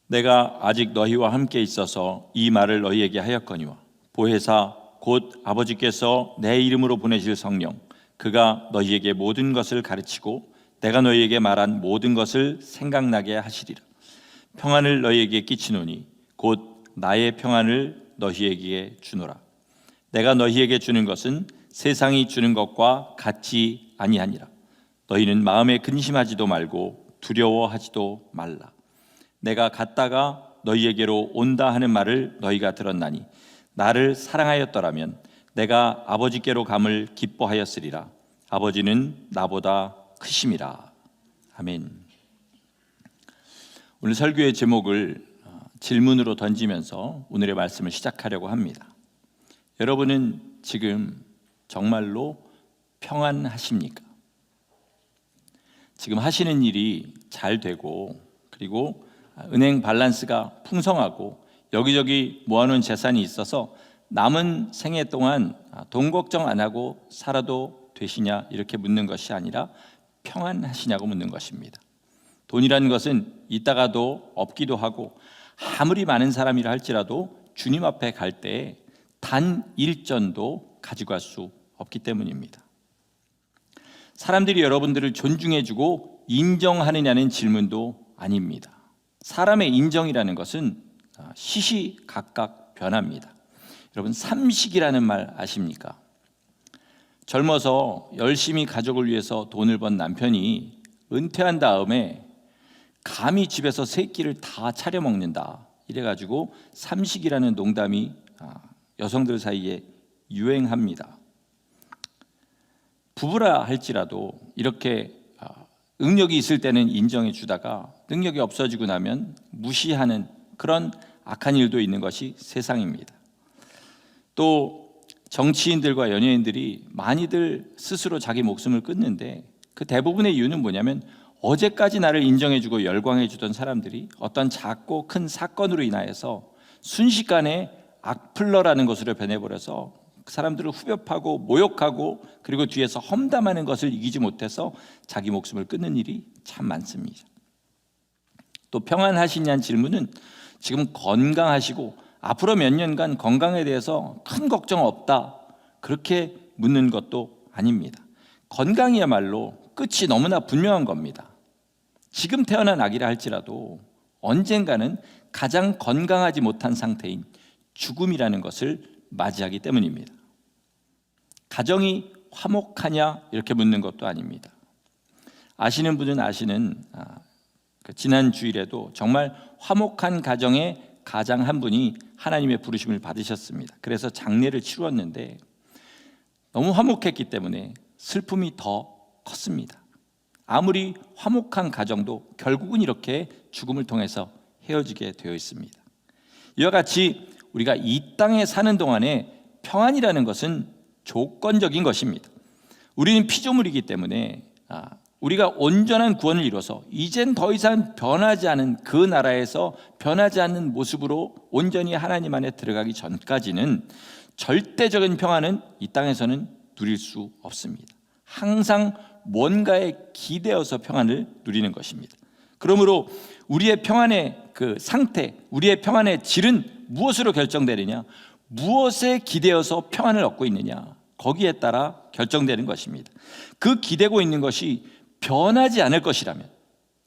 내가 아직 너희와 함께 있어서 이 말을 너희에게 하였거니와 보혜사 곧 아버지께서 내 이름으로 보내실 성령 그가 너희에게 모든 것을 가르치고 내가 너희에게 말한 모든 것을 생각나게 하시리라. 평안을 너희에게 끼치노니 곧 나의 평안을 너희에게 주노라. 내가 너희에게 주는 것은 세상이 주는 것과 같이 아니하니라. 너희는 마음에 근심하지도 말고 두려워하지도 말라. 내가 갔다가 너희에게로 온다 하는 말을 너희가 들었나니 나를 사랑하였더라면 내가 아버지께로 감을 기뻐하였으리라. 아버지는 나보다 크심이라. 아멘. 오늘 설교의 제목을 질문으로 던지면서 오늘의 말씀을 시작하려고 합니다. 여러분은 지금 정말로 평안하십니까? 지금 하시는 일이 잘 되고 그리고 은행 밸런스가 풍성하고 여기저기 모아놓은 재산이 있어서 남은 생애 동안 돈 걱정 안 하고 살아도 되시냐 이렇게 묻는 것이 아니라 평안하시냐고 묻는 것입니다. 돈이라는 것은 있다가도 없기도 하고 아무리 많은 사람이라 할지라도 주님 앞에 갈 때 단 일전도 가지고 갈 수 없기 때문입니다. 사람들이 여러분들을 존중해주고 인정하느냐는 질문도 아닙니다. 사람의 인정이라는 것은 시시각각 변합니다. 여러분 삼식이라는 말 아십니까? 젊어서 열심히 가족을 위해서 돈을 번 남편이 은퇴한 다음에 감히 집에서 세 끼를 다 차려 먹는다 이래가지고 삼식이라는 농담이 여성들 사이에 유행합니다. 부부라 할지라도 이렇게 능력이 있을 때는 인정해 주다가 능력이 없어지고 나면 무시하는 그런 악한 일도 있는 것이 세상입니다. 또 정치인들과 연예인들이 많이들 스스로 자기 목숨을 끊는데 그 대부분의 이유는 뭐냐면 어제까지 나를 인정해 주고 열광해 주던 사람들이 어떤 작고 큰 사건으로 인하여서 순식간에 악플러라는 것으로 변해버려서 그 사람들을 후벼파고 모욕하고 그리고 뒤에서 험담하는 것을 이기지 못해서 자기 목숨을 끊는 일이 참 많습니다. 또 평안하시냐는 질문은 지금 건강하시고 앞으로 몇 년간 건강에 대해서 큰 걱정 없다 그렇게 묻는 것도 아닙니다. 건강이야말로 끝이 너무나 분명한 겁니다. 지금 태어난 아기라 할지라도 언젠가는 가장 건강하지 못한 상태인 죽음이라는 것을 맞이하기 때문입니다. 가정이 화목하냐 이렇게 묻는 것도 아닙니다. 아시는 분은 아시는 지난 주일에도 정말 화목한 가정의 가장 한 분이 하나님의 부르심을 받으셨습니다. 그래서 장례를 치루었는데 너무 화목했기 때문에 슬픔이 더 컸습니다. 아무리 화목한 가정도 결국은 이렇게 죽음을 통해서 헤어지게 되어 있습니다. 이와 같이 우리가 이 땅에 사는 동안에 평안이라는 것은 조건적인 것입니다. 우리는 피조물이기 때문에 우리가 온전한 구원을 이뤄서 이젠 더 이상 변하지 않은 그 나라에서 변하지 않는 모습으로 온전히 하나님 안에 들어가기 전까지는 절대적인 평안은 이 땅에서는 누릴 수 없습니다. 항상 뭔가에 기대어서 평안을 누리는 것입니다. 그러므로 우리의 평안의 그 상태, 우리의 평안의 질은 무엇으로 결정되느냐? 무엇에 기대어서 평안을 얻고 있느냐? 거기에 따라 결정되는 것입니다. 그 기대고 있는 것이 변하지 않을 것이라면,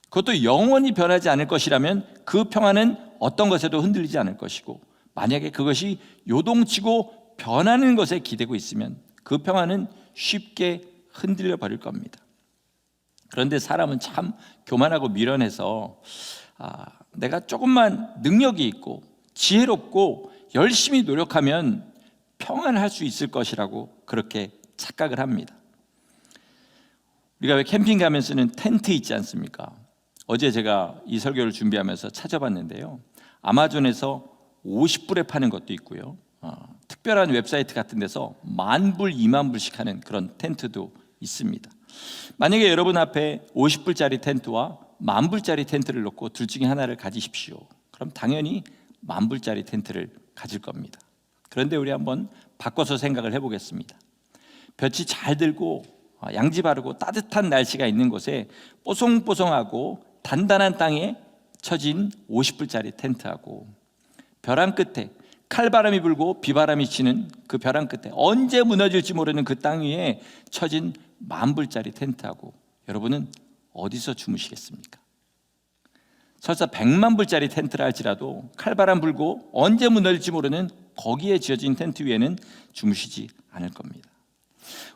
그것도 영원히 변하지 않을 것이라면 그 평안은 어떤 것에도 흔들리지 않을 것이고, 만약에 그것이 요동치고 변하는 것에 기대고 있으면 그 평안은 쉽게 흔들려 버릴 겁니다. 그런데 사람은 참 교만하고 미련해서 내가 조금만 능력이 있고 지혜롭고 열심히 노력하면 평안할 수 있을 것이라고 그렇게 착각을 합니다. 우리가 왜 캠핑 가면 쓰는 텐트 있지 않습니까? 어제 제가 이 설교를 준비하면서 찾아봤는데요, 아마존에서 50불에 파는 것도 있고요, 특별한 웹사이트 같은 데서 10,000불, 20,000불씩 하는 그런 텐트도 있습니다. 만약에 여러분 앞에 50불짜리 텐트와 10,000불짜리 텐트를 놓고 둘 중에 하나를 가지십시오. 그럼 당연히 10,000불짜리 텐트를 가질 겁니다. 그런데 우리 한번 바꿔서 생각을 해보겠습니다. 볕이 잘 들고 양지 바르고 따뜻한 날씨가 있는 곳에 뽀송뽀송하고 단단한 땅에 쳐진 50불짜리 텐트하고 벼랑 끝에 칼바람이 불고 비바람이 치는 그 벼랑 끝에 언제 무너질지 모르는 그 땅 위에 쳐진 10,000불짜리 텐트하고 여러분은 어디서 주무시겠습니까? 설사 100,000불짜리 텐트라 할지라도 칼바람 불고 언제 무너질지 모르는 거기에 지어진 텐트 위에는 주무시지 않을 겁니다.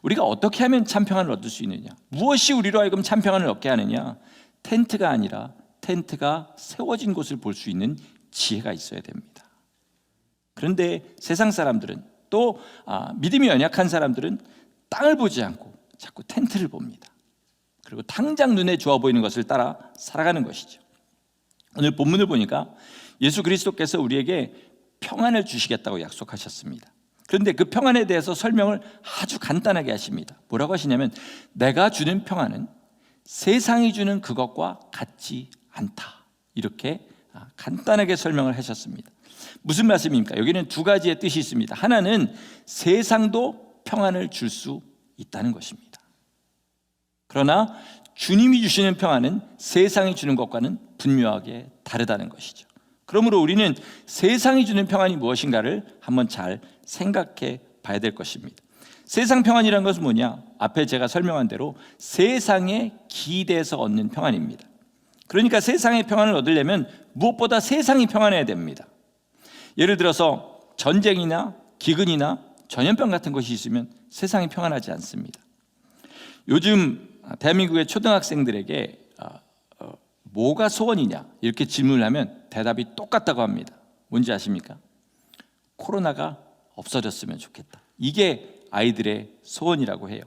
우리가 어떻게 하면 참 평안을 얻을 수 있느냐? 무엇이 우리로 하여금 참 평안을 얻게 하느냐? 텐트가 아니라 텐트가 세워진 곳을 볼 수 있는 지혜가 있어야 됩니다. 그런데 세상 사람들은 또 믿음이 연약한 사람들은 땅을 보지 않고 자꾸 텐트를 봅니다. 그리고 당장 눈에 좋아 보이는 것을 따라 살아가는 것이죠. 오늘 본문을 보니까 예수 그리스도께서 우리에게 평안을 주시겠다고 약속하셨습니다. 그런데 그 평안에 대해서 설명을 아주 간단하게 하십니다. 뭐라고 하시냐면 내가 주는 평안은 세상이 주는 그것과 같지 않다. 이렇게 간단하게 설명을 하셨습니다. 무슨 말씀입니까? 여기는 두 가지의 뜻이 있습니다. 하나는 세상도 평안을 줄 수 있다는 것입니다. 그러나 주님이 주시는 평안은 세상이 주는 것과는 분명하게 다르다는 것이죠. 그러므로 우리는 세상이 주는 평안이 무엇인가를 한번 잘 생각해 봐야 될 것입니다. 세상 평안이라는 것은 뭐냐? 앞에 제가 설명한 대로 세상에 기대서 얻는 평안입니다. 그러니까 세상의 평안을 얻으려면 무엇보다 세상이 평안해야 됩니다. 예를 들어서 전쟁이나 기근이나 전염병 같은 것이 있으면 세상이 평안하지 않습니다. 요즘 대한민국의 초등학생들에게 뭐가 소원이냐 이렇게 질문을 하면 대답이 똑같다고 합니다. 뭔지 아십니까? 코로나가 없어졌으면 좋겠다. 이게 아이들의 소원이라고 해요.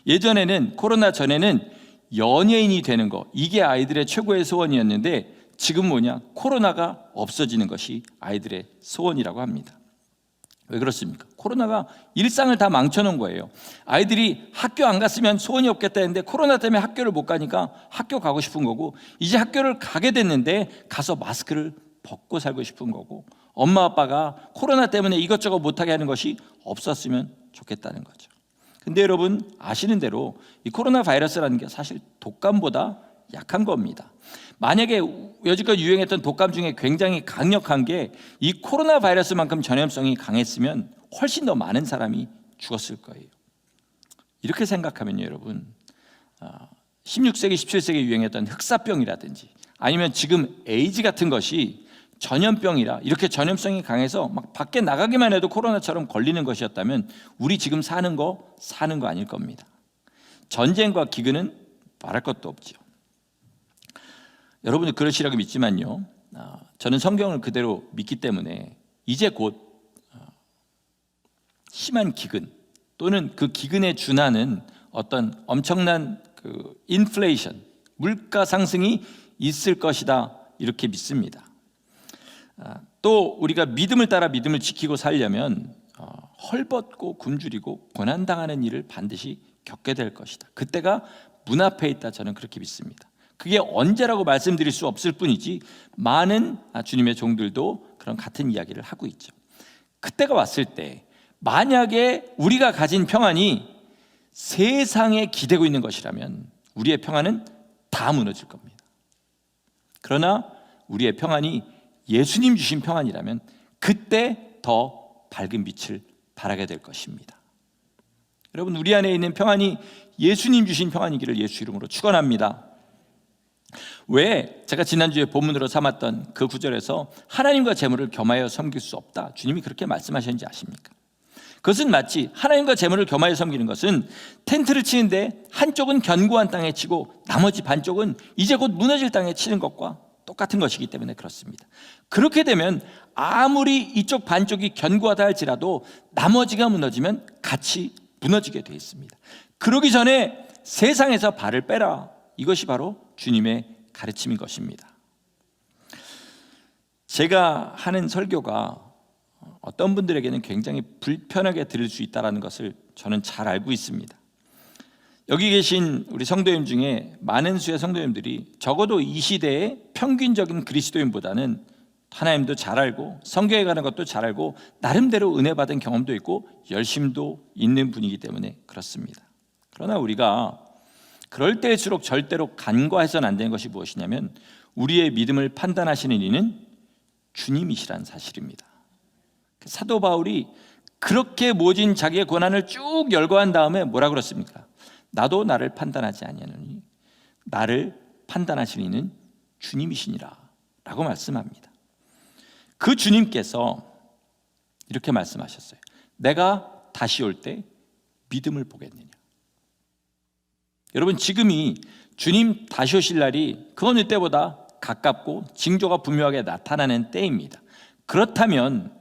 예전에는 코로나 전에는 연예인이 되는 거 이게 아이들의 최고의 소원이었는데 지금 뭐냐? 코로나가 없어지는 것이 아이들의 소원이라고 합니다. 왜 그렇습니까? 코로나가 일상을 다 망쳐놓은 거예요. 아이들이 학교 안 갔으면 소원이 없겠다 했는데 코로나 때문에 학교를 못 가니까 학교 가고 싶은 거고, 이제 학교를 가게 됐는데 가서 마스크를 벗고 살고 싶은 거고, 엄마 아빠가 코로나 때문에 이것저것 못하게 하는 것이 없었으면 좋겠다는 거죠. 근데 여러분 아시는 대로 이 코로나 바이러스라는 게 사실 독감보다 약한 겁니다. 만약에 여지껏 유행했던 독감 중에 굉장히 강력한 게 이 코로나 바이러스만큼 전염성이 강했으면 훨씬 더 많은 사람이 죽었을 거예요. 이렇게 생각하면요, 여러분 16세기, 17세기에 유행했던 흑사병이라든지 아니면 지금 에이즈 같은 것이 전염병이라 이렇게 전염성이 강해서 막 밖에 나가기만 해도 코로나처럼 걸리는 것이었다면 우리 지금 사는 거 아닐 겁니다. 전쟁과 기근은 말할 것도 없죠. 여러분이 그러시라고 믿지만요, 저는 성경을 그대로 믿기 때문에 이제 곧 심한 기근 또는 그 기근에 준하는 어떤 엄청난 그 인플레이션, 물가 상승이 있을 것이다 이렇게 믿습니다. 또 우리가 믿음을 따라 믿음을 지키고 살려면 헐벗고 굶주리고 고난당하는 일을 반드시 겪게 될 것이다. 그때가 문 앞에 있다, 저는 그렇게 믿습니다. 그게 언제라고 말씀드릴 수 없을 뿐이지 많은 주님의 종들도 그런 같은 이야기를 하고 있죠. 그때가 왔을 때 만약에 우리가 가진 평안이 세상에 기대고 있는 것이라면 우리의 평안은 다 무너질 겁니다. 그러나 우리의 평안이 예수님 주신 평안이라면 그때 더 밝은 빛을 발하게 될 것입니다. 여러분, 우리 안에 있는 평안이 예수님 주신 평안이기를 예수 이름으로 축원합니다. 왜 제가 지난주에 본문으로 삼았던 그 구절에서 하나님과 재물을 겸하여 섬길 수 없다, 주님이 그렇게 말씀하셨는지 아십니까? 그것은 마치 하나님과 재물을 겸하여 섬기는 것은 텐트를 치는데 한쪽은 견고한 땅에 치고 나머지 반쪽은 이제 곧 무너질 땅에 치는 것과 똑같은 것이기 때문에 그렇습니다. 그렇게 되면 아무리 이쪽 반쪽이 견고하다 할지라도 나머지가 무너지면 같이 무너지게 되어 있습니다. 그러기 전에 세상에서 발을 빼라, 이것이 바로 주님의 가르침인 것입니다. 제가 하는 설교가 어떤 분들에게는 굉장히 불편하게 들릴 수 있다는 것을 저는 잘 알고 있습니다. 여기 계신 우리 성도님 중에 많은 수의 성도님들이 적어도 이 시대의 평균적인 그리스도인보다는 하나님도 잘 알고 성경에 가는 것도 잘 알고 나름대로 은혜 받은 경험도 있고 열심도 있는 분이기 때문에 그렇습니다. 그러나 우리가 그럴 때일수록 절대로 간과해서는 안 되는 것이 무엇이냐면 우리의 믿음을 판단하시는 이는 주님이시라는 사실입니다. 사도 바울이 그렇게 모진 자기의 고난을 쭉 열거한 다음에 뭐라 그랬습니까? 나도 나를 판단하지 아니하노니 나를 판단하시는 이는 주님이시니라 라고 말씀합니다. 그 주님께서 이렇게 말씀하셨어요. 내가 다시 올 때 믿음을 보겠느냐. 여러분, 지금이 주님 다시 오실 날이 그 어느 때보다 가깝고 징조가 분명하게 나타나는 때입니다. 그렇다면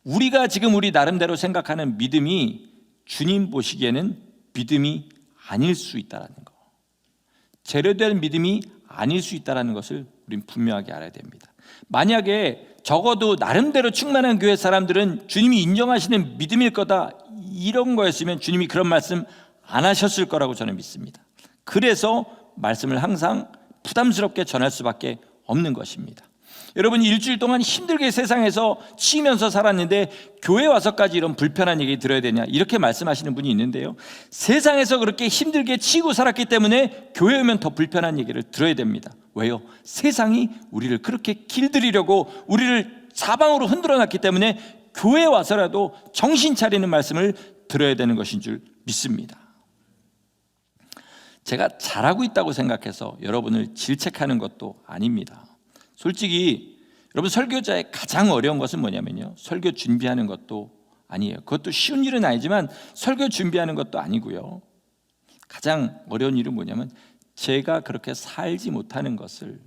우리가 지금 우리 나름대로 생각하는 믿음이 주님 보시기에는 믿음이 아닐 수 있다는 것, 제대로된 믿음이 아닐 수 있다는 것을 우린 분명하게 알아야 됩니다. 만약에 적어도 나름대로 충만한 교회 사람들은 주님이 인정하시는 믿음일 거다 이런 거였으면 주님이 그런 말씀 안 하셨을 거라고 저는 믿습니다. 그래서 말씀을 항상 부담스럽게 전할 수밖에 없는 것입니다. 여러분, 일주일 동안 힘들게 세상에서 치면서 살았는데 교회 와서까지 이런 불편한 얘기 들어야 되냐 이렇게 말씀하시는 분이 있는데요, 세상에서 그렇게 힘들게 치고 살았기 때문에 교회 오면 더 불편한 얘기를 들어야 됩니다. 왜요? 세상이 우리를 그렇게 길들이려고 우리를 사방으로 흔들어 놨기 때문에 교회 와서라도 정신 차리는 말씀을 들어야 되는 것인 줄 믿습니다. 제가 잘하고 있다고 생각해서 여러분을 질책하는 것도 아닙니다. 솔직히 여러분, 설교자의 가장 어려운 것은 뭐냐면요, 설교 준비하는 것도 아니에요. 그것도 쉬운 일은 아니지만 설교 준비하는 것도 아니고요, 가장 어려운 일은 뭐냐면 제가 그렇게 살지 못하는 것을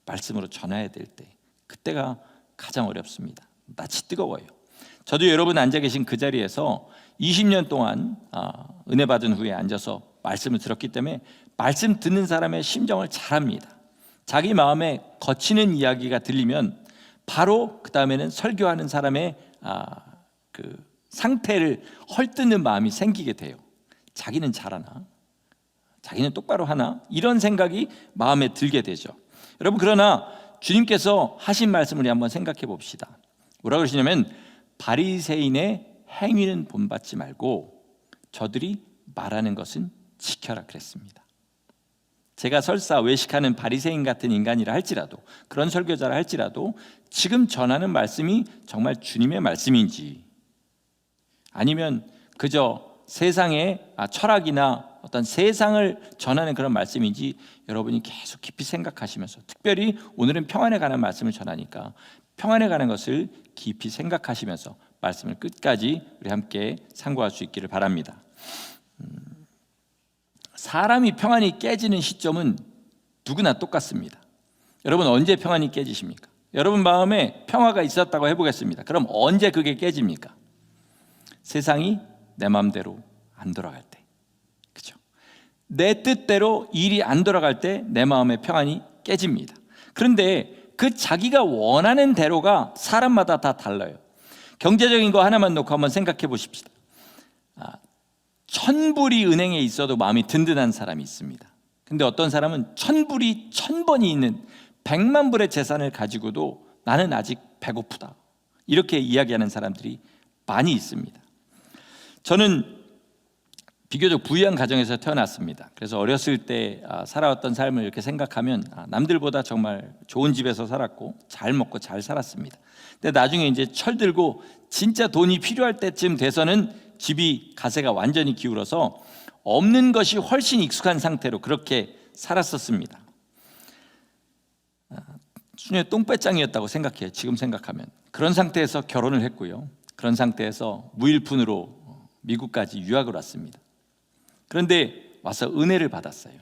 말씀으로 전해야 될 때, 그때가 가장 어렵습니다. 낯이 뜨거워요. 저도 여러분 앉아 계신 그 자리에서 20년 동안 은혜 받은 후에 앉아서 말씀을 들었기 때문에 말씀 듣는 사람의 심정을 잘 압니다. 자기 마음에 거치는 이야기가 들리면 바로 그 다음에는 설교하는 사람의 그 상태를 헐뜯는 마음이 생기게 돼요. 자기는 잘하나? 자기는 똑바로 하나? 이런 생각이 마음에 들게 되죠. 여러분, 그러나 주님께서 하신 말씀을 우리 한번 생각해 봅시다. 뭐라고 그러시냐면 바리새인의 행위는 본받지 말고 저들이 말하는 것은 지켜라 그랬습니다. 제가 설사 외식하는 바리새인 같은 인간이라 할지라도, 그런 설교자라 할지라도 지금 전하는 말씀이 정말 주님의 말씀인지 아니면 그저 세상의 철학이나 어떤 세상을 전하는 그런 말씀인지 여러분이 계속 깊이 생각하시면서, 특별히 오늘은 평안에 관한 말씀을 전하니까 평안에 관한 것을 깊이 생각하시면서 말씀을 끝까지 우리 함께 상고할 수 있기를 바랍니다. 사람이 평안이 깨지는 시점은 누구나 똑같습니다. 여러분, 언제 평안이 깨지십니까? 여러분 마음에 평화가 있었다고 해보겠습니다. 그럼 언제 그게 깨집니까? 세상이 내 마음대로 안 돌아갈 때, 그렇죠? 내 뜻대로 일이 안 돌아갈 때 내 마음의 평안이 깨집니다. 그런데 그 자기가 원하는 대로가 사람마다 다 달라요. 경제적인 거 하나만 놓고 한번 생각해 보십시다. 1000불이 은행에 있어도 마음이 든든한 사람이 있습니다. 근데 어떤 사람은 1000불이 1000번이 있는 100만 불의 재산을 가지고도 나는 아직 배고프다, 이렇게 이야기하는 사람들이 많이 있습니다. 저는 비교적 부유한 가정에서 태어났습니다. 그래서 어렸을 때 살아왔던 삶을 이렇게 생각하면 남들보다 정말 좋은 집에서 살았고 잘 먹고 잘 살았습니다. 근데 나중에 이제 철들고 진짜 돈이 필요할 때쯤 돼서는 집이 가세가 완전히 기울어서 없는 것이 훨씬 익숙한 상태로 그렇게 살았었습니다. 수녀의 똥배짱이었다고 생각해요. 지금 생각하면. 그런 상태에서 결혼을 했고요, 그런 상태에서 무일푼으로 미국까지 유학을 왔습니다. 그런데 와서 은혜를 받았어요.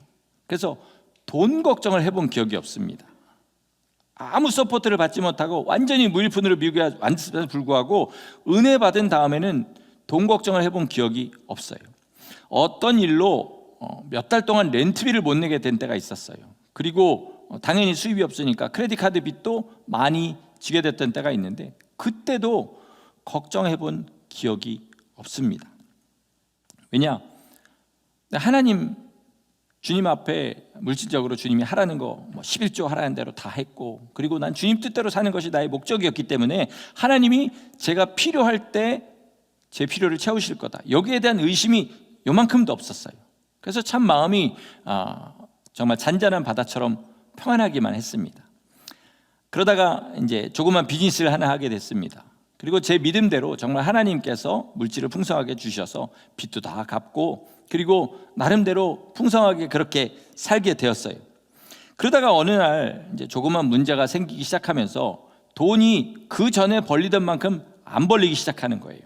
그래서 돈 걱정을 해본 기억이 없습니다. 아무 서포트를 받지 못하고 완전히 무일푼으로 미국에 왔음에도 불구하고 은혜 받은 다음에는 돈 걱정을 해본 기억이 없어요. 어떤 일로 몇 달 동안 렌트비를 못 내게 된 때가 있었어요. 그리고 당연히 수입이 없으니까 크레딧 카드 빚도 많이 지게 됐던 때가 있는데 그때도 걱정해 본 기억이 없습니다. 왜냐? 하나님, 주님 앞에 물질적으로 주님이 하라는 거 11조 하라는 대로 다 했고, 그리고 난 주님 뜻대로 사는 것이 나의 목적이었기 때문에 하나님이 제가 필요할 때 제 필요를 채우실 거다, 여기에 대한 의심이 요만큼도 없었어요. 그래서 참 마음이 정말 잔잔한 바다처럼 평안하기만 했습니다. 그러다가 이제 조그만 비즈니스를 하나 하게 됐습니다. 그리고 제 믿음대로 정말 하나님께서 물질을 풍성하게 주셔서 빚도 다 갚고, 그리고 나름대로 풍성하게 그렇게 살게 되었어요. 그러다가 어느 날 이제 조그만 문제가 생기기 시작하면서 돈이 그 전에 벌리던 만큼 안 벌리기 시작하는 거예요.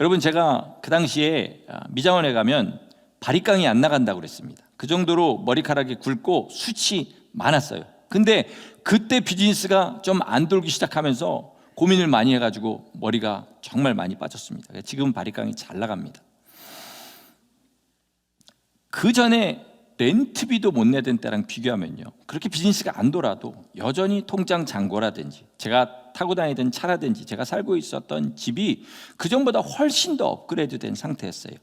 여러분, 제가 그 당시에 미장원에 가면 바리깡이 안 나간다고 그랬습니다. 그 정도로 머리카락이 굵고 숱이 많았어요. 근데 그때 비즈니스가 좀 안 돌기 시작하면서 고민을 많이 해가지고 머리가 정말 많이 빠졌습니다. 지금 바리깡이 잘 나갑니다. 그 전에 렌트비도 못 내던 때랑 비교하면요, 그렇게 비즈니스가 안 돌아도 여전히 통장 잔고라든지 제가 타고 다니던 차라든지 제가 살고 있었던 집이 그전보다 훨씬 더 업그레이드된 상태였어요.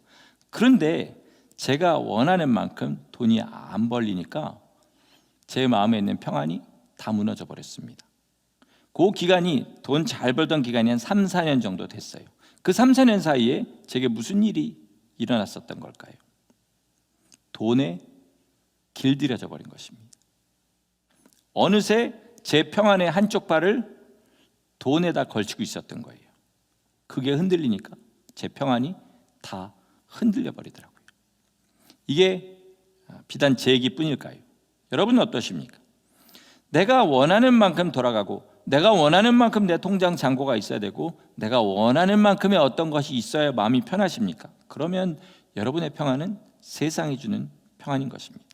그런데 제가 원하는 만큼 돈이 안 벌리니까 제 마음에 있는 평안이 다 무너져 버렸습니다. 그 기간이 돈 잘 벌던 기간이 한 3, 4년 정도 됐어요. 그 3, 4년 사이에 제게 무슨 일이 일어났었던 걸까요? 돈에 길들여져 버린 것입니다. 어느새 제 평안의 한쪽 발을 돈에다 걸치고 있었던 거예요. 그게 흔들리니까 제 평안이 다 흔들려 버리더라고요. 이게 비단 제 얘기뿐일까요? 여러분은 어떠십니까? 내가 원하는 만큼 돌아가고, 내가 원하는 만큼 내 통장 잔고가 있어야 되고, 내가 원하는 만큼의 어떤 것이 있어야 마음이 편하십니까? 그러면 여러분의 평안은 세상이 주는 평안인 것입니다.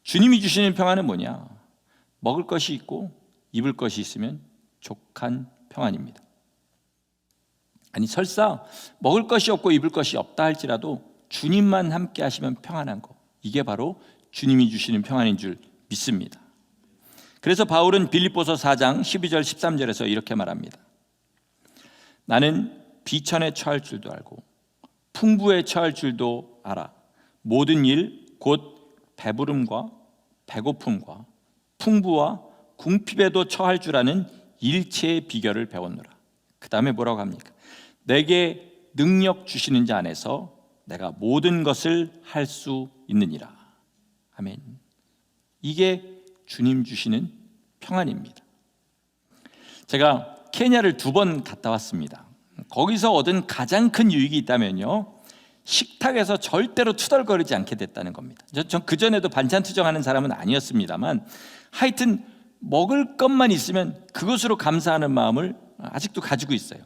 주님이 주시는 평안은 뭐냐? 먹을 것이 있고 입을 것이 있으면 족한 평안입니다. 아니, 설사 먹을 것이 없고 입을 것이 없다 할지라도 주님만 함께 하시면 평안한 거, 이게 바로 주님이 주시는 평안인 줄 믿습니다. 그래서 바울은 빌립보서 4장 12절 13절에서 이렇게 말합니다. 나는 비천에 처할 줄도 알고 풍부에 처할 줄도 알아. 모든 일 곧 배부름과 배고픔과 풍부와 궁핍에도 처할 줄 아는 일체의 비결을 배웠노라. 그 다음에 뭐라고 합니까? 내게 능력 주시는 자 안에서 내가 모든 것을 할 수 있느니라. 아멘. 이게 주님 주시는 평안입니다. 제가 케냐를 2번 갔다 왔습니다. 거기서 얻은 가장 큰 유익이 있다면요, 식탁에서 절대로 투덜거리지 않게 됐다는 겁니다. 전 그전에도 반찬 투정하는 사람은 아니었습니다만, 하여튼 먹을 것만 있으면 그것으로 감사하는 마음을 아직도 가지고 있어요.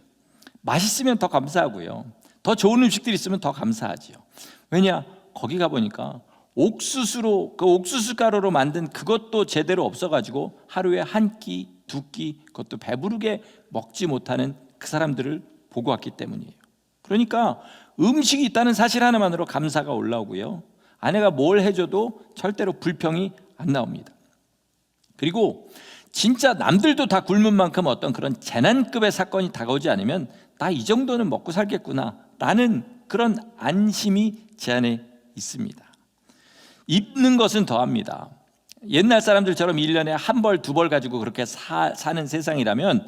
맛있으면 더 감사하고요, 더 좋은 음식들이 있으면 더 감사하지요. 왜냐? 거기 가보니까 옥수수로, 그 옥수수 가루로 만든 그것도 제대로 없어가지고 하루에 한 끼, 2끼, 그것도 배부르게 먹지 못하는 그 사람들을 보고 왔기 때문이에요. 그러니까 음식이 있다는 사실 하나만으로 감사가 올라오고요, 아내가 뭘 해줘도 절대로 불평이 안 나옵니다. 그리고 진짜 남들도 다 굶은 만큼 어떤 그런 재난급의 사건이 다가오지 않으면 나 이 정도는 먹고 살겠구나 라는 그런 안심이 제 안에 있습니다. 입는 것은 더합니다. 옛날 사람들처럼 1년에 한 벌, 2벌 가지고 그렇게 사는 세상이라면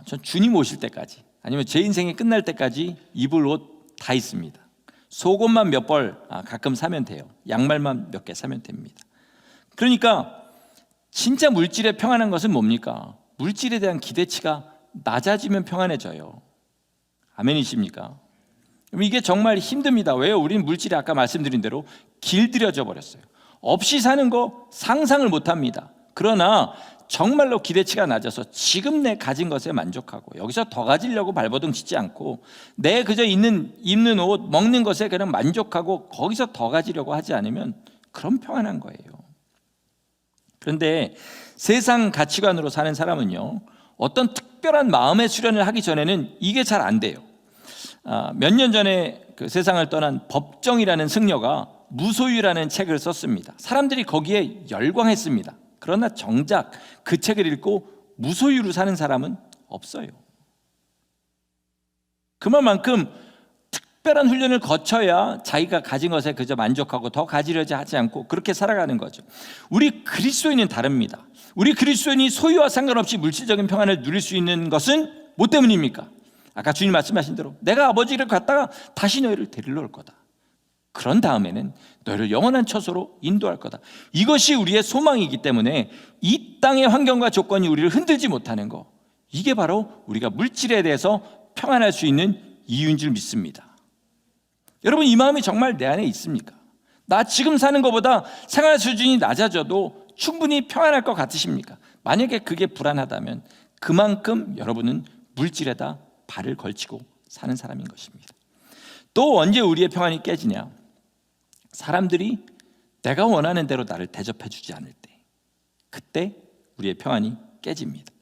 전 주님 오실 때까지, 아니면 제 인생이 끝날 때까지 입을 옷 다 있습니다. 속옷만 몇 벌 가끔 사면 돼요. 양말만 몇 개 사면 됩니다. 그러니까 진짜 물질에 평안한 것은 뭡니까? 물질에 대한 기대치가 낮아지면 평안해져요. 아멘이십니까? 이게 정말 힘듭니다. 왜요? 우리는 물질이 아까 말씀드린 대로 길들여져 버렸어요. 없이 사는 거 상상을 못합니다. 그러나 정말로 기대치가 낮아서 지금 내 가진 것에 만족하고, 여기서 더 가지려고 발버둥 치지 않고, 내 그저 입는 옷, 먹는 것에 그냥 만족하고 거기서 더 가지려고 하지 않으면 그럼 평안한 거예요. 그런데 세상 가치관으로 사는 사람은요, 어떤 특별한 마음의 수련을 하기 전에는 이게 잘 안 돼요. 몇 년 전에 그 세상을 떠난 법정이라는 승려가 무소유라는 책을 썼습니다. 사람들이 거기에 열광했습니다. 그러나 정작 그 책을 읽고 무소유로 사는 사람은 없어요. 그만큼 특별한 훈련을 거쳐야 자기가 가진 것에 그저 만족하고 더 가지려지 하지 않고 그렇게 살아가는 거죠. 우리 그리스도인은 다릅니다. 우리 그리스도인이 소유와 상관없이 물질적인 평안을 누릴 수 있는 것은 뭐 때문입니까? 아까 주님 말씀하신 대로 내가 아버지를 갔다가 다시 너희를 데리러 올 거다. 그런 다음에는 너희를 영원한 처소로 인도할 거다. 이것이 우리의 소망이기 때문에 이 땅의 환경과 조건이 우리를 흔들지 못하는 거, 이게 바로 우리가 물질에 대해서 평안할 수 있는 이유인 줄 믿습니다. 여러분, 이 마음이 정말 내 안에 있습니까? 나 지금 사는 것보다 생활 수준이 낮아져도 충분히 평안할 것 같으십니까? 만약에 그게 불안하다면 그만큼 여러분은 물질에다 발을 걸치고 사는 사람인 것입니다. 또 언제 우리의 평안이 깨지냐? 사람들이 내가 원하는 대로 나를 대접해 주지 않을 때, 그때 우리의 평안이 깨집니다.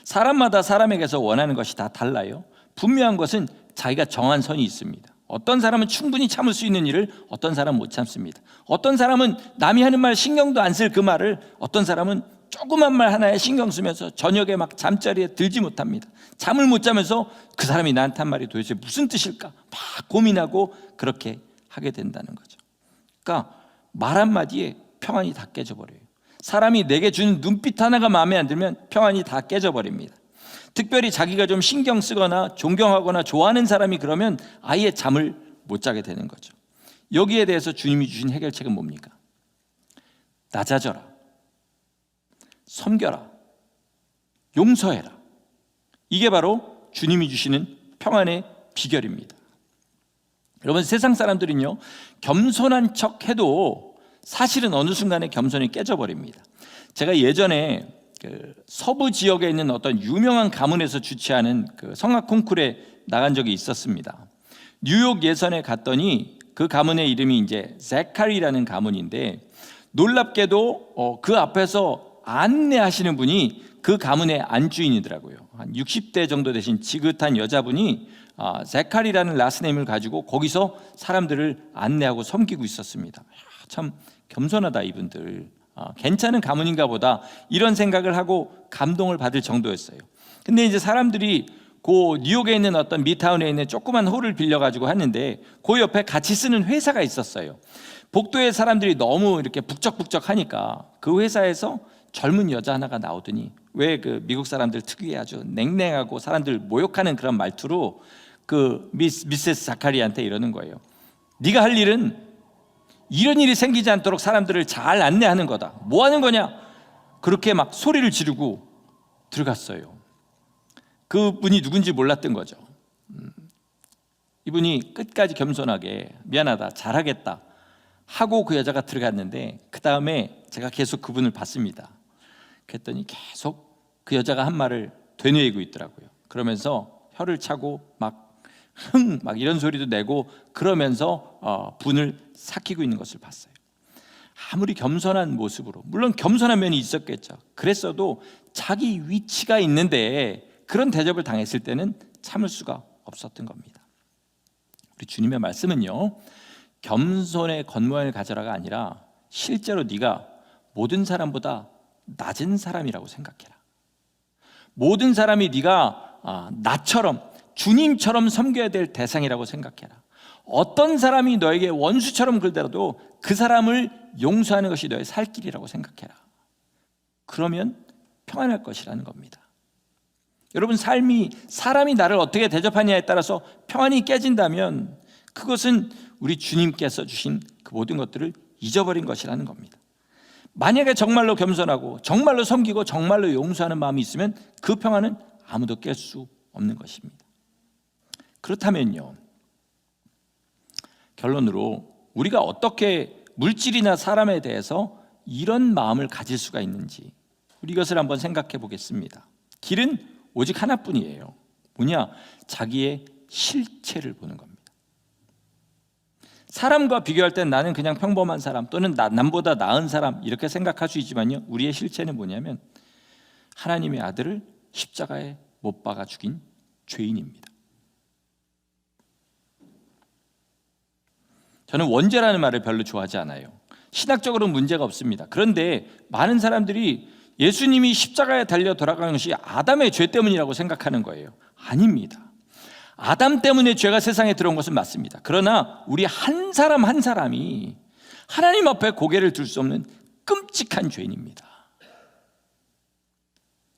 사람마다 사람에게서 원하는 것이 다 달라요. 분명한 것은 자기가 정한 선이 있습니다. 어떤 사람은 충분히 참을 수 있는 일을 어떤 사람은 못 참습니다. 어떤 사람은 남이 하는 말 신경도 안 쓸 그 말을 어떤 사람은 조그만 말 하나에 신경 쓰면서 저녁에 막 잠자리에 들지 못합니다. 잠을 못 자면서 그 사람이 나한테 한 말이 도대체 무슨 뜻일까 막 고민하고 그렇게 하게 된다는 거죠. 그러니까 말 한마디에 평안이 다 깨져버려요. 사람이 내게 주는 눈빛 하나가 마음에 안 들면 평안이 다 깨져버립니다. 특별히 자기가 좀 신경 쓰거나 존경하거나 좋아하는 사람이 그러면 아예 잠을 못 자게 되는 거죠. 여기에 대해서 주님이 주신 해결책은 뭡니까? 낮아져라, 섬겨라, 용서해라. 이게 바로 주님이 주시는 평안의 비결입니다. 여러분, 세상 사람들은요, 겸손한 척 해도 사실은 어느 순간에 겸손이 깨져버립니다. 제가 예전에 서부 지역에 있는 어떤 유명한 가문에서 주최하는 성악 콩쿠르에 나간 적이 있었습니다. 뉴욕 예선에 갔더니 그 가문의 이름이 이제 제카리라는 가문인데, 놀랍게도 그 앞에서 안내하시는 분이 그 가문의 안주인이더라고요. 한 60대 정도 되신 지긋한 여자분이 제카리라는 라스네임을 가지고 거기서 사람들을 안내하고 섬기고 있었습니다. 참 겸손하다 이분들. 괜찮은 가문인가 보다 이런 생각을 하고 감동을 받을 정도였어요. 근데 이제 사람들이 그 뉴욕에 있는 어떤 미타운에 있는 조그만 홀을 빌려가지고 하는데 그 옆에 같이 쓰는 회사가 있었어요. 복도에 사람들이 너무 이렇게 북적북적하니까 그 회사에서 젊은 여자 하나가 나오더니, 왜 그 미국 사람들 특유의 아주 냉랭하고 사람들 모욕하는 그런 말투로 그 미세스 자카리한테 이러는 거예요. 네가 할 일은 이런 일이 생기지 않도록 사람들을 잘 안내하는 거다. 뭐 하는 거냐? 그렇게 막 소리를 지르고 들어갔어요. 그분이 누군지 몰랐던 거죠. 이분이 끝까지 겸손하게 미안하다, 잘하겠다 하고 그 여자가 들어갔는데, 그 다음에 제가 계속 그분을 봤습니다. 그랬더니 계속 그 여자가 한 말을 되뇌이고 있더라고요. 그러면서 혀를 차고 막 이런 소리도 내고 그러면서 분을 삭히고 있는 것을 봤어요. 아무리 겸손한 모습으로, 물론 겸손한 면이 있었겠죠. 그랬어도 자기 위치가 있는데 그런 대접을 당했을 때는 참을 수가 없었던 겁니다. 우리 주님의 말씀은요, 겸손의 겉모양을 가져라가 아니라 실제로 네가 모든 사람보다 낮은 사람이라고 생각해라. 모든 사람이 네가 나처럼, 주님처럼 섬겨야 될 대상이라고 생각해라. 어떤 사람이 너에게 원수처럼 굴더라도 그 사람을 용서하는 것이 너의 살 길이라고 생각해라. 그러면 평안할 것이라는 겁니다. 여러분, 사람이 나를 어떻게 대접하냐에 따라서 평안이 깨진다면 그것은 우리 주님께서 주신 그 모든 것들을 잊어버린 것이라는 겁니다. 만약에 정말로 겸손하고 정말로 섬기고 정말로 용서하는 마음이 있으면 그 평안은 아무도 깰 수 없는 것입니다. 그렇다면요, 결론으로 우리가 어떻게 물질이나 사람에 대해서 이런 마음을 가질 수가 있는지 우리 이것을 한번 생각해 보겠습니다. 길은 오직 하나뿐이에요. 뭐냐? 자기의 실체를 보는 겁니다. 사람과 비교할 땐 나는 그냥 평범한 사람 또는 남보다 나은 사람 이렇게 생각할 수 있지만요, 우리의 실체는 뭐냐면 하나님의 아들을 십자가에 못 박아 죽인 죄인입니다. 저는 원죄라는 말을 별로 좋아하지 않아요. 신학적으로는 문제가 없습니다. 그런데 많은 사람들이 예수님이 십자가에 달려 돌아가는 것이 아담의 죄 때문이라고 생각하는 거예요. 아닙니다. 아담 때문에 죄가 세상에 들어온 것은 맞습니다. 그러나 우리 한 사람 한 사람이 하나님 앞에 고개를 들 수 없는 끔찍한 죄인입니다.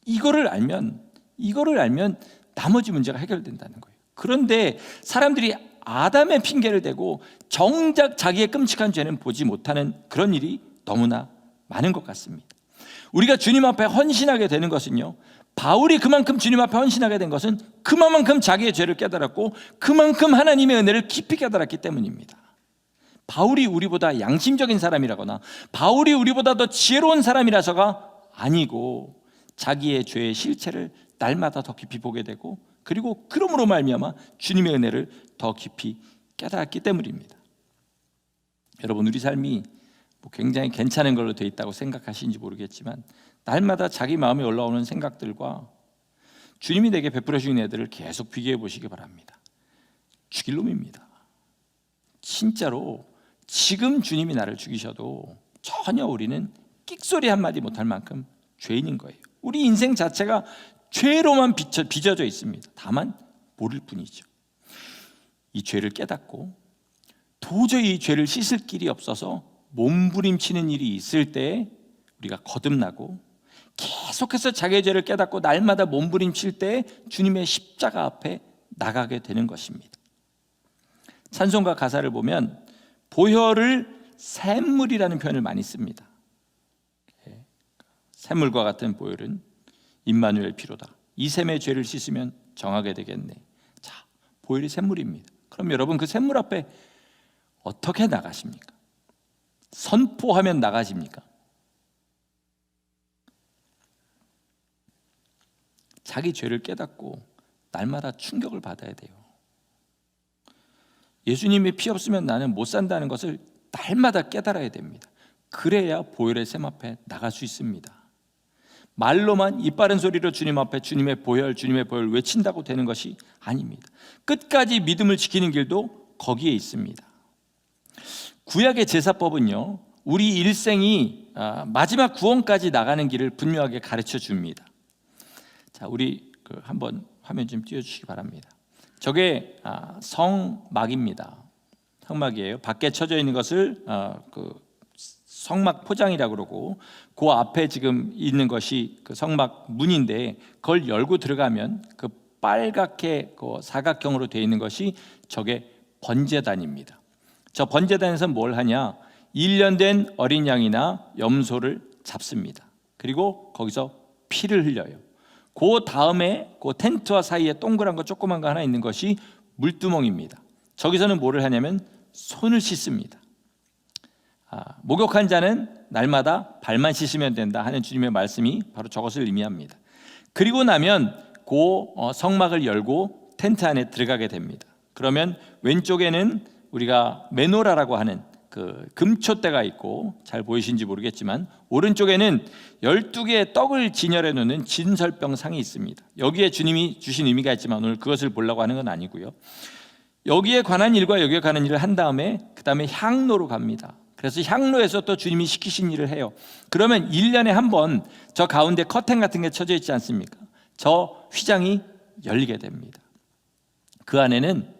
이거를 알면 나머지 문제가 해결된다는 거예요. 그런데 사람들이 아담의 핑계를 대고 정작 자기의 끔찍한 죄는 보지 못하는 그런 일이 너무나 많은 것 같습니다. 우리가 주님 앞에 헌신하게 되는 것은요, 바울이 그만큼 주님 앞에 헌신하게 된 것은 그만큼 자기의 죄를 깨달았고 그만큼 하나님의 은혜를 깊이 깨달았기 때문입니다. 바울이 우리보다 양심적인 사람이라거나 바울이 우리보다 더 지혜로운 사람이라서가 아니고 자기의 죄의 실체를 날마다 더 깊이 보게 되고 그리고 그러므로 말미암아 주님의 은혜를 더 깊이 깨달았기 때문입니다. 여러분, 우리 삶이 굉장히 괜찮은 걸로 되어 있다고 생각하시는지 모르겠지만 날마다 자기 마음에 올라오는 생각들과 주님이 내게 베풀어 주신 애들을 계속 비교해 보시기 바랍니다. 죽일 놈입니다. 진짜로 지금 주님이 나를 죽이셔도 전혀 우리는 끽소리 한마디 못할 만큼 죄인인 거예요. 우리 인생 자체가 죄로만 빚어져 있습니다. 다만 모를 뿐이죠. 이 죄를 깨닫고 도저히 이 죄를 씻을 길이 없어서 몸부림치는 일이 있을 때 우리가 거듭나고 계속해서 자기의 죄를 깨닫고 날마다 몸부림칠 때 주님의 십자가 앞에 나가게 되는 것입니다. 찬송가 가사를 보면 보혈을 샘물이라는 표현을 많이 씁니다. 샘물과 같은 보혈은 임마누엘 피로다. 이 샘의 죄를 씻으면 정하게 되겠네. 자, 보혈이 샘물입니다. 그럼 여러분, 그 샘물 앞에 어떻게 나가십니까? 선포하면 나가십니까? 자기 죄를 깨닫고 날마다 충격을 받아야 돼요. 예수님의 피 없으면 나는 못 산다는 것을 날마다 깨달아야 됩니다. 그래야 보혈의 샘 앞에 나갈 수 있습니다. 말로만 이빠른 소리로 주님 앞에 주님의 보혈 외친다고 되는 것이 아닙니다. 끝까지 믿음을 지키는 길도 거기에 있습니다. 구약의 제사법은요, 우리 일생이 마지막 구원까지 나가는 길을 분명하게 가르쳐 줍니다. 자, 우리 한번 화면 좀 띄워주시기 바랍니다. 저게 성막입니다. 성막이에요. 밖에 쳐져 있는 것을 성막 포장이라고 그러고 그 앞에 지금 있는 것이 그 성막 문인데 그걸 열고 들어가면 그 빨갛게 그 사각형으로 되어 있는 것이 저게 번제단입니다. 저 번제단에서 뭘 하냐? 1년 된 어린 양이나 염소를 잡습니다. 그리고 거기서 피를 흘려요. 그 다음에 그 텐트와 사이에 동그란 거 조그만 거 하나 있는 것이 물두멍입니다. 저기서는 뭐를 하냐면 손을 씻습니다. 목욕한 자는 날마다 발만 씻으면 된다 하는 주님의 말씀이 바로 저것을 의미합니다. 그리고 나면 그 성막을 열고 텐트 안에 들어가게 됩니다. 그러면 왼쪽에는 우리가 메노라라고 하는 그 금초대가 있고, 잘 보이신지 모르겠지만 오른쪽에는 12개의 떡을 진열해 놓는 진설병 상이 있습니다. 여기에 주님이 주신 의미가 있지만 오늘 그것을 보려고 하는 건 아니고요. 여기에 관한 일과 여기에 관한 일을 한 다음에 그 다음에 향로로 갑니다. 그래서 향로에서 또 주님이 시키신 일을 해요. 그러면 1년에 한 번 저 가운데 커튼 같은 게 쳐져 있지 않습니까? 저 휘장이 열리게 됩니다. 그 안에는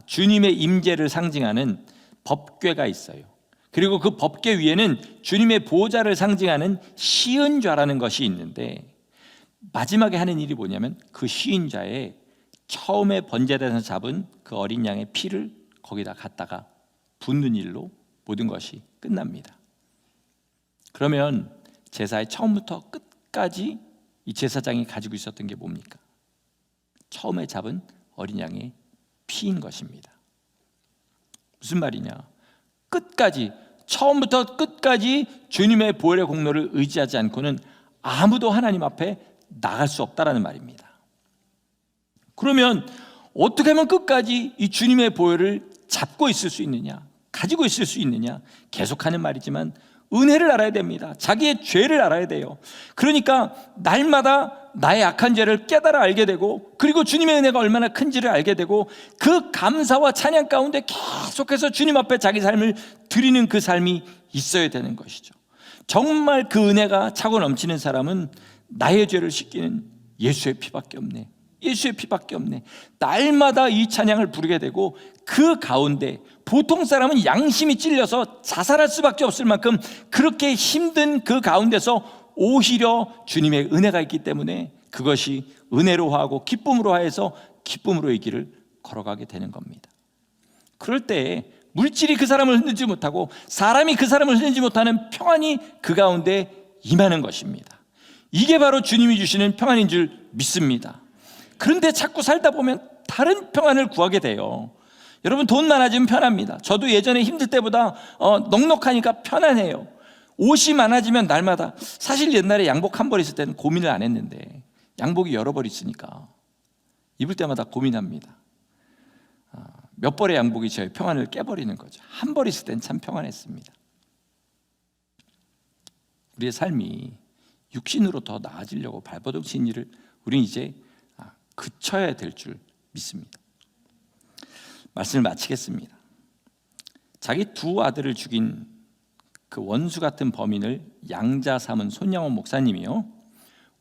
주님의 임재를 상징하는 법궤가 있어요. 그리고 그 법궤 위에는 주님의 보좌를 상징하는 시은좌라는 것이 있는데, 마지막에 하는 일이 뭐냐면 그 시은좌에 처음에 번제단에서 잡은 그 어린 양의 피를 거기다 갖다가 붓는 일로 모든 것이 끝납니다. 그러면 제사의 처음부터 끝까지 이 제사장이 가지고 있었던 게 뭡니까? 처음에 잡은 어린 양의 피인 것입니다. 무슨 말이냐? 끝까지, 처음부터 끝까지 주님의 보혈의 공로를 의지하지 않고는 아무도 하나님 앞에 나갈 수 없다라는 말입니다. 그러면 어떻게 하면 끝까지 이 주님의 보혈을 잡고 있을 수 있느냐, 가지고 있을 수 있느냐? 계속하는 말이지만 은혜를 알아야 됩니다. 자기의 죄를 알아야 돼요. 그러니까 날마다 나의 악한 죄를 깨달아 알게 되고, 그리고 주님의 은혜가 얼마나 큰지를 알게 되고, 그 감사와 찬양 가운데 계속해서 주님 앞에 자기 삶을 드리는 그 삶이 있어야 되는 것이죠. 정말 그 은혜가 차고 넘치는 사람은 나의 죄를 씻기는 예수의 피밖에 없네, 예수의 피밖에 없네, 날마다 이 찬양을 부르게 되고, 그 가운데 보통 사람은 양심이 찔려서 자살할 수밖에 없을 만큼 그렇게 힘든 그 가운데서 오히려 주님의 은혜가 있기 때문에 그것이 은혜로 하고 기쁨으로 하여서 기쁨으로 이 길을 걸어가게 되는 겁니다. 그럴 때 물질이 그 사람을 흔들지 못하고 사람이 그 사람을 흔들지 못하는 평안이 그 가운데 임하는 것입니다. 이게 바로 주님이 주시는 평안인 줄 믿습니다. 그런데 자꾸 살다 보면 다른 평안을 구하게 돼요. 여러분, 돈 많아지면 편합니다. 저도 예전에 힘들 때보다 넉넉하니까 편안해요. 옷이 많아지면 날마다, 사실 옛날에 양복 한 벌 있을 때는 고민을 안 했는데 양복이 여러 벌 있으니까 입을 때마다 고민합니다. 몇 벌의 양복이 저의 평안을 깨버리는 거죠. 한 벌 있을 땐 참 평안했습니다. 우리의 삶이 육신으로 더 나아지려고 발버둥친 일을 우리는 이제 그쳐야 될 줄 믿습니다. 말씀을 마치겠습니다. 자기 두 아들을 죽인 그 원수 같은 범인을 양자 삼은 손양원 목사님이요,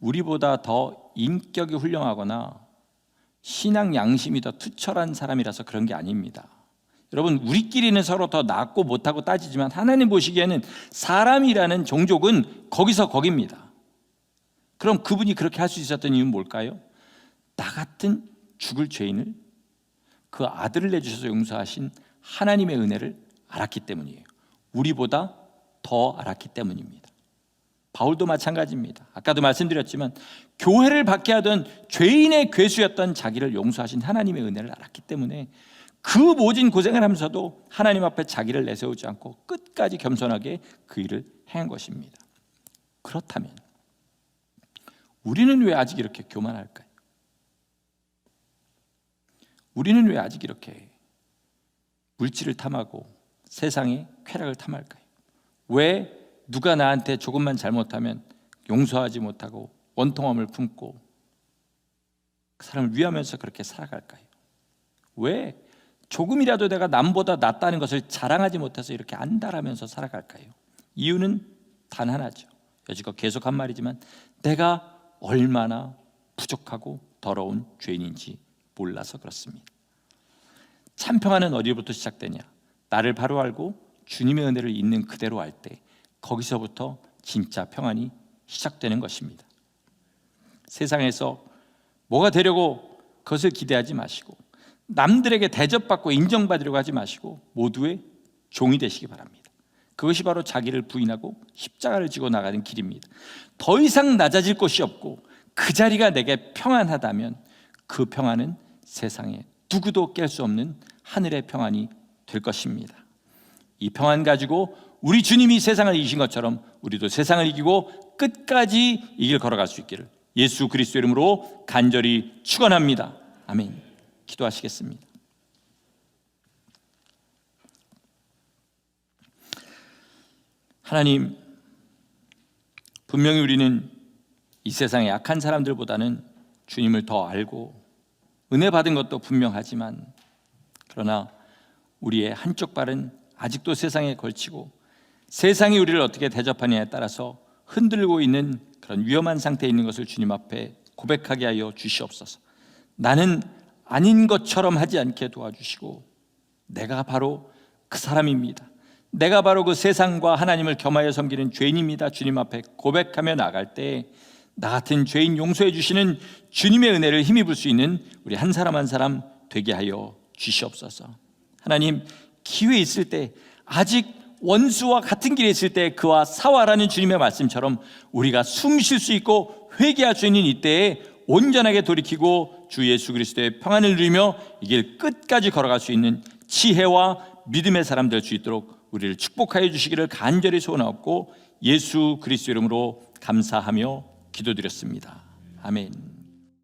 우리보다 더 인격이 훌륭하거나 신앙 양심이 더 투철한 사람이라서 그런 게 아닙니다. 여러분, 우리끼리는 서로 더 낫고 못하고 따지지만 하나님 보시기에는 사람이라는 종족은 거기서 거깁니다. 그럼 그분이 그렇게 할 수 있었던 이유는 뭘까요? 나 같은 죽을 죄인을 그 아들을 내주셔서 용서하신 하나님의 은혜를 알았기 때문이에요. 우리보다 더 알았기 때문입니다. 바울도 마찬가지입니다. 아까도 말씀드렸지만 교회를 받게 하던 죄인의 괴수였던 자기를 용서하신 하나님의 은혜를 알았기 때문에 그 모진 고생을 하면서도 하나님 앞에 자기를 내세우지 않고 끝까지 겸손하게 그 일을 행한 것입니다. 그렇다면 우리는 왜 아직 이렇게 교만할까요? 우리는 왜 아직 이렇게 물질을 탐하고 세상의 쾌락을 탐할까요? 왜 누가 나한테 조금만 잘못하면 용서하지 못하고 원통함을 품고 그 사람을 위하면서 그렇게 살아갈까요? 왜 조금이라도 내가 남보다 낫다는 것을 자랑하지 못해서 이렇게 안달하면서 살아갈까요? 이유는 단 하나죠. 여지껏 계속한 말이지만 내가 얼마나 부족하고 더러운 죄인인지 몰라서 그렇습니다. 참 평안은 어디부터 시작되냐? 나를 바로 알고 주님의 은혜를 있는 그대로 알 때 거기서부터 진짜 평안이 시작되는 것입니다. 세상에서 뭐가 되려고 그것을 기대하지 마시고 남들에게 대접받고 인정받으려고 하지 마시고 모두의 종이 되시기 바랍니다. 그것이 바로 자기를 부인하고 십자가를 지고 나가는 길입니다. 더 이상 낮아질 곳이 없고 그 자리가 내게 평안하다면 그 평안은 세상에 누구도 깰 수 없는 하늘의 평안이 될 것입니다. 이 평안 가지고 우리 주님이 세상을 이기신 것처럼 우리도 세상을 이기고 끝까지 이 길 걸어갈 수 있기를 예수 그리스도 이름으로 간절히 축원합니다. 아멘. 기도하시겠습니다. 하나님, 분명히 우리는 이 세상의 약한 사람들보다는 주님을 더 알고 은혜 받은 것도 분명하지만 그러나 우리의 한쪽 발은 아직도 세상에 걸치고 세상이 우리를 어떻게 대접하느냐에 따라서 흔들고 있는 그런 위험한 상태에 있는 것을 주님 앞에 고백하게 하여 주시옵소서. 나는 아닌 것처럼 하지 않게 도와주시고 내가 바로 그 사람입니다. 내가 바로 그 세상과 하나님을 겸하여 섬기는 죄인입니다. 주님 앞에 고백하며 나갈 때 나 같은 죄인 용서해 주시는 주님의 은혜를 힘입을 수 있는 우리 한 사람 한 사람 되게 하여 주시옵소서. 하나님, 기회 있을 때 아직 원수와 같은 길에 있을 때 그와 사화라는 주님의 말씀처럼 우리가 숨 쉴 수 있고 회개할 수 있는 이때에 온전하게 돌이키고 주 예수 그리스도의 평안을 누리며 이 길 끝까지 걸어갈 수 있는 지혜와 믿음의 사람 될 수 있도록 우리를 축복하여 주시기를 간절히 소원하옵고 예수 그리스도 이름으로 감사하며 기도드렸습니다. 아멘.